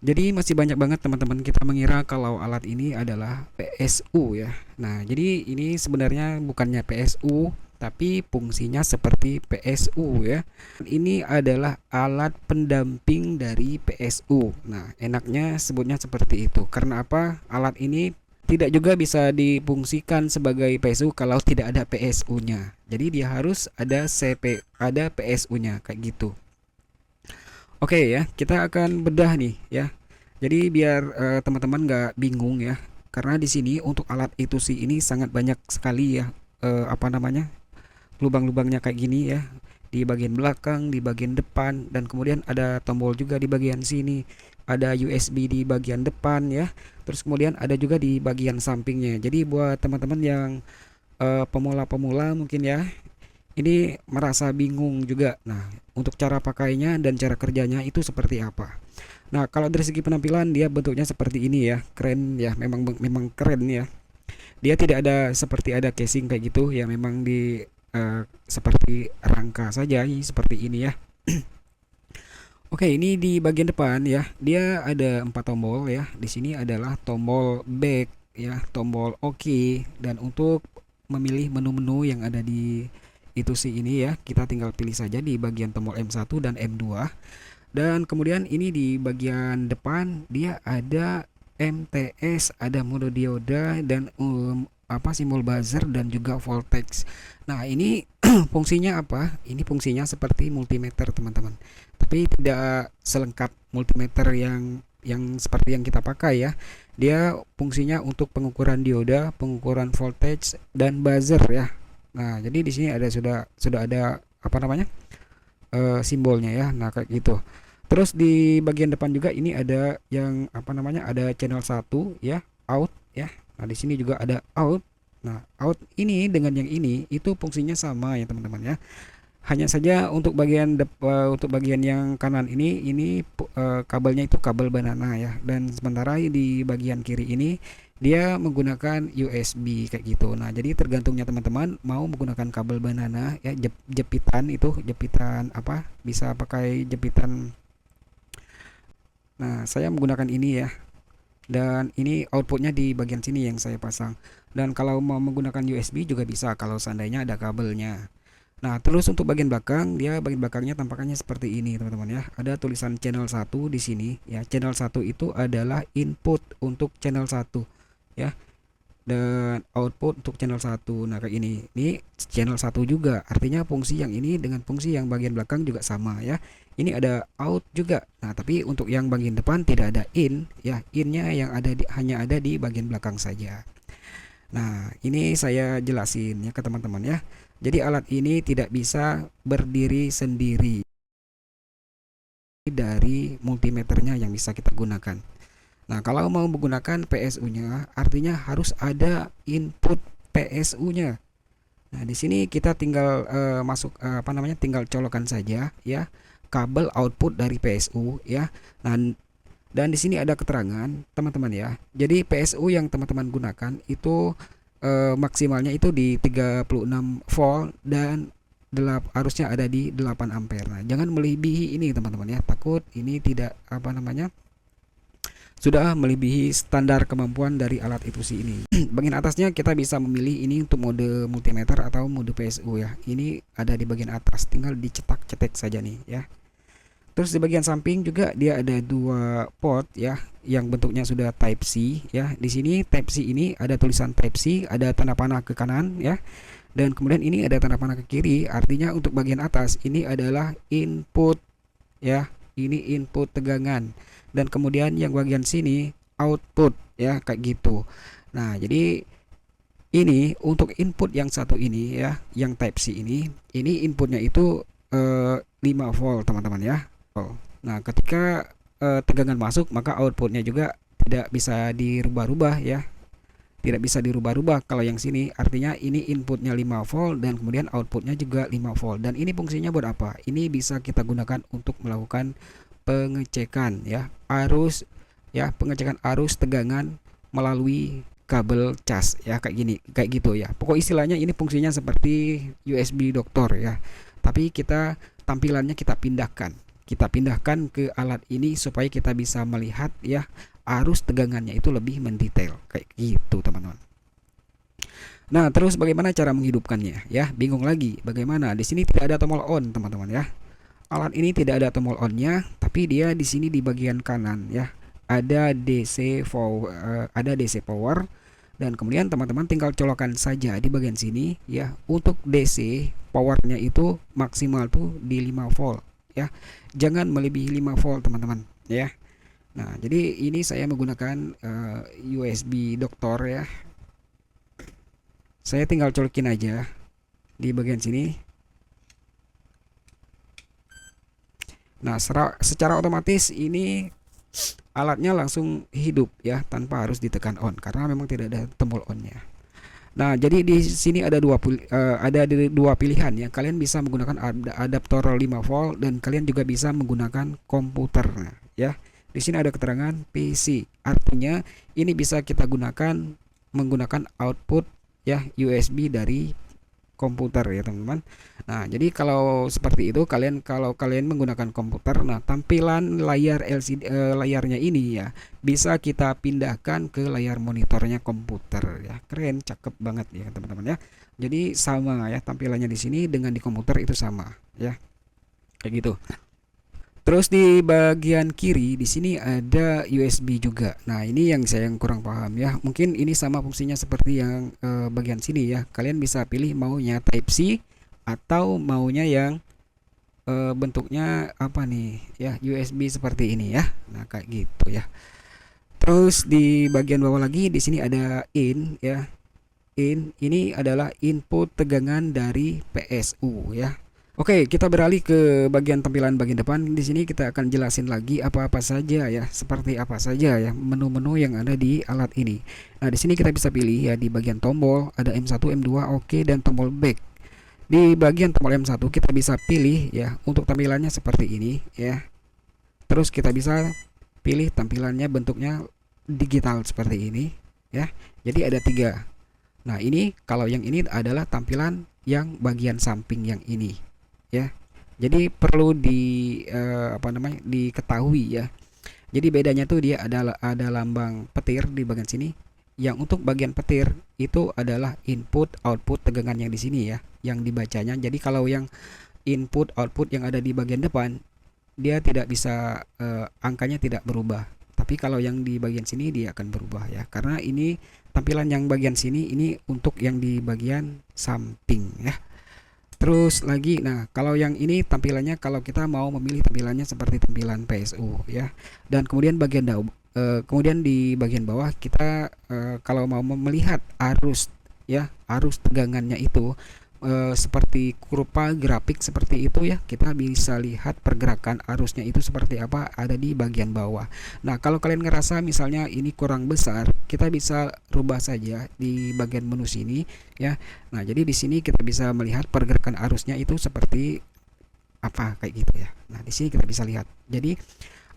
Jadi masih banyak banget teman-teman kita mengira kalau alat ini adalah PSU ya. Nah, jadi ini sebenarnya bukannya PSU, tapi fungsinya seperti PSU ya. Ini adalah alat pendamping dari PSU. Nah, enaknya sebutnya seperti itu. Karena apa? Alat ini tidak juga bisa difungsikan sebagai PSU kalau tidak ada PSU-nya. Jadi dia harus ada ada PSU-nya kayak gitu. Oke ya, kita akan bedah nih ya. Jadi biar teman-teman nggak bingung ya, karena di sini untuk alat I2C ini sangat banyak sekali ya, apa namanya, lubang-lubangnya kayak gini ya, di bagian belakang, di bagian depan, dan kemudian ada tombol juga di bagian sini, ada USB di bagian depan ya, terus kemudian ada juga di bagian sampingnya. Jadi buat teman-teman yang pemula-pemula mungkin ya, ini merasa bingung juga. Nah, untuk cara pakainya dan cara kerjanya itu seperti apa? Nah, kalau dari segi penampilan dia bentuknya seperti ini ya, keren ya, memang memang keren ya. Dia tidak ada seperti ada casing kayak gitu ya, memang di seperti rangka saja seperti ini ya. Oke, ini di bagian depan ya, dia ada 4 tombol ya. Di sini adalah tombol back ya, tombol OK, dan untuk memilih menu-menu yang ada di itu sih ini ya, kita tinggal pilih saja di bagian tombol M1 dan M2. Dan kemudian ini di bagian depan dia ada MTS, ada mode dioda dan apa simbol buzzer dan juga voltage. Nah, ini fungsinya apa? Ini fungsinya seperti multimeter, teman-teman. Tapi tidak selengkap multimeter yang seperti yang kita pakai ya. Dia fungsinya untuk pengukuran dioda, pengukuran voltage dan buzzer ya. Nah, jadi di sini ada sudah ada apa namanya? Simbolnya ya. Nah, kayak gitu. Terus di bagian depan juga ini ada yang apa namanya? Ada channel 1 ya, out ya. Nah, di sini juga ada out. Nah, out ini dengan yang ini itu fungsinya sama ya, teman-teman ya. Hanya saja untuk bagian yang kanan ini kabelnya itu kabel banana ya, dan sementara di bagian kiri ini dia menggunakan USB kayak gitu. Nah, jadi tergantungnya teman-teman mau menggunakan kabel banana ya, jepitan itu jepitan apa, bisa pakai jepitan. Nah, saya menggunakan ini ya, dan ini outputnya di bagian sini yang saya pasang. Dan kalau mau menggunakan USB juga bisa kalau seandainya ada kabelnya. Nah, terus untuk bagian belakangnya tampaknya seperti ini, teman-teman ya. Ada tulisan channel 1 di sini ya. Channel 1 itu adalah input untuk channel 1 ya, dan output untuk channel 1. Nah, kayak ini. Ini channel 1 juga. Artinya fungsi yang ini dengan fungsi yang bagian belakang juga sama ya. Ini ada out juga. Nah, tapi untuk yang bagian depan tidak ada in ya. Innya yang hanya ada di bagian belakang saja. Nah, ini saya jelasin ya ke teman-teman ya. Jadi alat ini tidak bisa berdiri sendiri dari multimeternya yang bisa kita gunakan. Nah, kalau mau menggunakan PSU-nya, artinya harus ada input PSU-nya. Nah, di sini kita tinggal masuk apa namanya? Tinggal colokan saja ya kabel output dari PSU ya. Nah, dan di sini ada keterangan, teman-teman ya. Jadi PSU yang teman-teman gunakan itu maksimalnya itu di 36 volt dan harusnya ada di 8 ampere. Nah, jangan melebihi ini teman-teman ya. Takut ini tidak apa namanya? Sudah melebihi standar kemampuan dari alat itu sih ini. Bagian atasnya kita bisa memilih ini untuk mode multimeter atau mode PSU ya. Ini ada di bagian atas, tinggal dicetak-cetek saja nih ya. Terus di bagian samping juga dia ada 2 port ya, yang bentuknya sudah Type C ya. Di sini Type C ini ada tulisan Type C, ada tanda panah ke kanan ya. Dan kemudian ini ada tanda panah ke kiri, artinya untuk bagian atas ini adalah input ya. Ini input tegangan. Dan kemudian yang bagian sini output ya, kayak gitu. Nah, jadi ini untuk input yang satu ini ya, yang Type C ini inputnya itu 5 volt teman-teman ya. Oh. Nah, ketika tegangan masuk maka outputnya juga tidak bisa dirubah-rubah ya. Tidak bisa dirubah-rubah kalau yang sini, artinya ini inputnya 5 volt dan kemudian outputnya juga 5 volt. Dan ini fungsinya buat apa? Ini bisa kita gunakan untuk melakukan pengecekan ya arus ya, pengecekan arus tegangan melalui kabel cas ya, kayak gini, kayak gitu ya. Pokok istilahnya ini fungsinya seperti USB doktor ya. Tapi kita tampilannya kita pindahkan. kita pindahkan ke alat ini supaya kita bisa melihat ya arus tegangannya itu lebih mendetail kayak gitu teman-teman. Nah, terus bagaimana cara menghidupkannya ya? Bingung lagi bagaimana? Di sini tidak ada tombol on teman-teman ya. Alat ini tidak ada tombol on-nya, tapi dia di sini di bagian kanan ya. Ada DC power dan kemudian teman-teman tinggal colokan saja di bagian sini ya. Untuk DC powernya itu maksimal tuh di 5 volt ya. Jangan melebihi 5 volt teman-teman ya. Nah, jadi ini saya menggunakan USB doktor ya. Saya tinggal colokin aja di bagian sini. Nah, secara otomatis ini alatnya langsung hidup ya tanpa harus ditekan on karena memang tidak ada tombol on-nya. Nah, jadi di sini ada dua pilihan ya. Kalian bisa menggunakan adaptor 5 volt dan kalian juga bisa menggunakan komputer ya. Di sini ada keterangan PC. Artinya ini bisa kita gunakan menggunakan output ya USB dari komputer ya teman-teman. Nah, jadi kalau seperti itu kalau kalian menggunakan komputer, nah tampilan layar LCD layarnya ini ya bisa kita pindahkan ke layar monitornya komputer ya. Keren, cakep banget ya teman-teman ya. Jadi sama ya tampilannya di sini dengan di komputer itu sama ya. Kayak gitu. Terus di bagian kiri di sini ada USB juga. Nah, ini yang saya kurang paham ya. Mungkin ini sama fungsinya seperti yang bagian sini ya. Kalian bisa pilih maunya Type C atau maunya yang bentuknya apa nih ya, USB seperti ini ya. Nah, kayak gitu ya. Terus di bagian bawah lagi di sini ada in ya. Ini adalah input tegangan dari PSU ya. Oke, kita beralih ke bagian tampilan bagian depan. Di sini kita akan jelasin lagi apa-apa saja ya, seperti apa saja ya menu-menu yang ada di alat ini. Nah, di sini kita bisa pilih ya di bagian tombol ada M1, M2, OK dan tombol back. Di bagian tombol M1 kita bisa pilih ya untuk tampilannya seperti ini ya. Terus kita bisa pilih tampilannya bentuknya digital seperti ini ya. Jadi ada 3. Nah, ini kalau yang ini adalah tampilan yang bagian samping yang ini. Ya, jadi perlu diketahui ya. Jadi bedanya tuh dia ada lambang petir di bagian sini. Yang untuk bagian petir itu adalah input output tegangan yang di sini ya, yang dibacanya. Jadi kalau yang input output yang ada di bagian depan dia tidak bisa angkanya tidak berubah. Tapi kalau yang di bagian sini dia akan berubah ya. Karena ini tampilan yang bagian sini ini untuk yang di bagian samping ya. Terus lagi, nah kalau yang ini tampilannya kalau kita mau memilih tampilannya seperti tampilan PSU ya. Dan kemudian kemudian di bagian bawah kita kalau mau melihat arus ya, arus tegangannya itu seperti kurva grafik seperti itu ya, kita bisa lihat pergerakan arusnya itu seperti apa ada di bagian bawah. Nah, kalau kalian ngerasa misalnya ini kurang besar, kita bisa rubah saja di bagian menu sini ya. Nah, jadi di sini kita bisa melihat pergerakan arusnya itu seperti apa kayak gitu ya. Nah, di sini kita bisa lihat. Jadi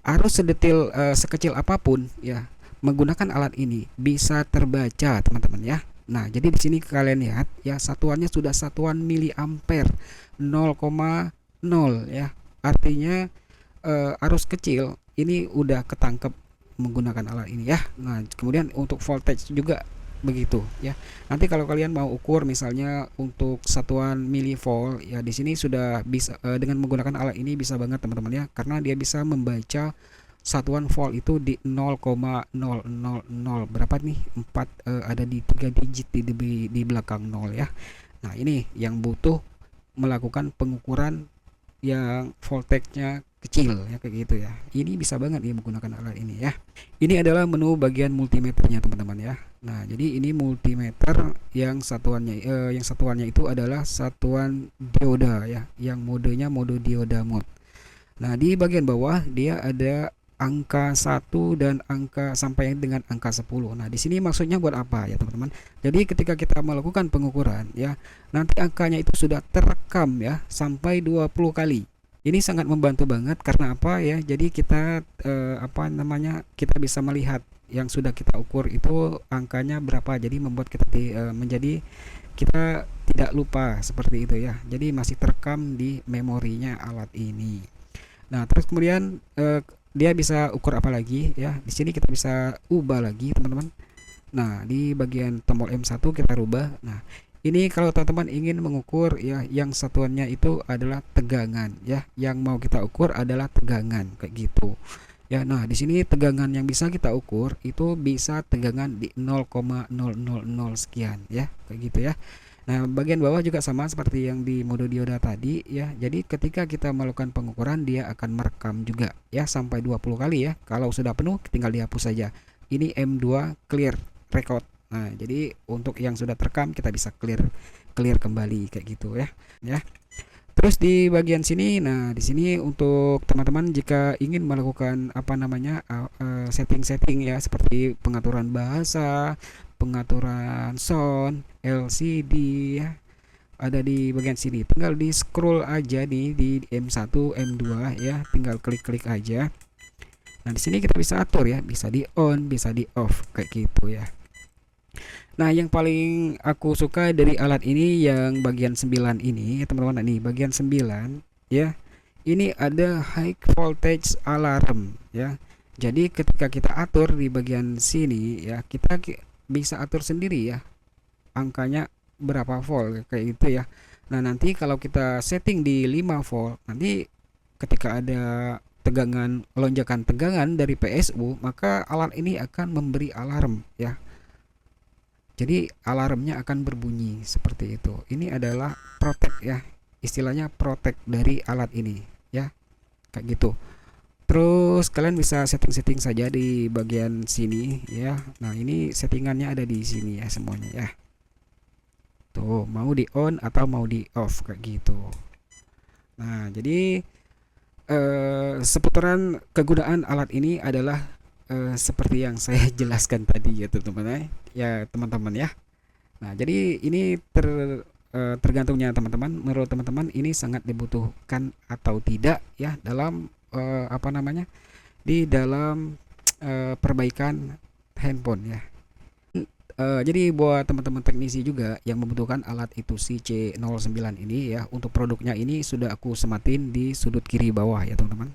arus sedetil sekecil apapun ya menggunakan alat ini bisa terbaca teman-teman ya. Nah, jadi di sini kalian lihat ya satuannya sudah satuan miliampere 0,0 ya. Artinya arus kecil ini udah ketangkep menggunakan alat ini ya. Nah, kemudian untuk voltage juga begitu ya. Nanti kalau kalian mau ukur misalnya untuk satuan milivolt ya di sini sudah bisa dengan menggunakan alat ini bisa banget teman-teman ya karena dia bisa membaca satuan volt itu di 0,000 berapa nih 4 ada di 3 digit di belakang 0 ya. Nah, ini yang butuh melakukan pengukuran yang voltage-nya kecil ya kayak gitu ya. Ini bisa banget ya menggunakan alat ini ya. Ini adalah menu bagian multimeternya teman-teman ya. Nah, jadi ini multimeter yang satuannya itu adalah satuan dioda ya, yang modenya mode dioda mode. Nah, di bagian bawah dia ada angka 1 dan angka sampai dengan angka 10. Nah, di sini maksudnya buat apa ya, teman-teman? Jadi ketika kita melakukan pengukuran ya, nanti angkanya itu sudah terekam ya sampai 20 kali. Ini sangat membantu banget karena apa ya? Jadi kita kita bisa melihat yang sudah kita ukur itu angkanya berapa. Jadi membuat kita menjadi kita tidak lupa seperti itu ya. Jadi masih terekam di memorinya alat ini. Nah, terus kemudian dia bisa ukur apa lagi ya? Di sini kita bisa ubah lagi, teman-teman. Nah, di bagian tombol M1 kita rubah. Nah, ini kalau teman-teman ingin mengukur ya, yang satuannya itu adalah tegangan ya. Yang mau kita ukur adalah tegangan kayak gitu. Ya, nah di sini tegangan yang bisa kita ukur itu bisa tegangan di 0,000 sekian ya, kayak gitu ya. Nah, bagian bawah juga sama seperti yang di mode dioda tadi ya. Jadi ketika kita melakukan pengukuran dia akan merekam juga ya sampai 20 kali ya. Kalau sudah penuh tinggal dihapus saja. Ini M2 clear record. Nah, jadi untuk yang sudah terekam kita bisa clear clear kembali kayak gitu ya. Ya. Terus di bagian sini, nah di sini untuk teman-teman jika ingin melakukan apa namanya setting-setting ya seperti pengaturan bahasa, pengaturan sound, LCD ya, ada di bagian sini. Tinggal di scroll aja nih di M1, M2 ya, tinggal klik-klik aja. Nah di sini kita bisa atur ya, bisa di on, bisa di off kayak gitu ya. Nah, yang paling aku suka dari alat ini yang bagian 9 ini, ya teman-teman, nih bagian 9 ya. Ini ada high voltage alarm ya. Jadi ketika kita atur di bagian sini ya, kita bisa atur sendiri ya angkanya berapa volt kayak gitu ya. Nah, nanti kalau kita setting di 5 volt, nanti ketika ada tegangan lonjakan tegangan dari PSU, maka alat ini akan memberi alarm ya. Jadi alarmnya akan berbunyi seperti itu. Ini adalah protect ya. Istilahnya protect dari alat ini ya. Kayak gitu. Terus kalian bisa setting-setting saja di bagian sini ya. Nah, ini settingannya ada di sini ya semuanya ya. Tuh, mau di on atau mau di off kayak gitu. Nah, jadi seputaran kegunaan alat ini adalah seperti yang saya jelaskan tadi ya teman-teman ya teman-teman ya. Nah, jadi ini tergantungnya teman-teman. Menurut teman-teman ini sangat dibutuhkan atau tidak ya dalam apa namanya di dalam perbaikan handphone ya. Jadi buat teman-teman teknisi juga yang membutuhkan alat itu si C09 ini ya, untuk produknya ini sudah aku sematin di sudut kiri bawah ya teman-teman.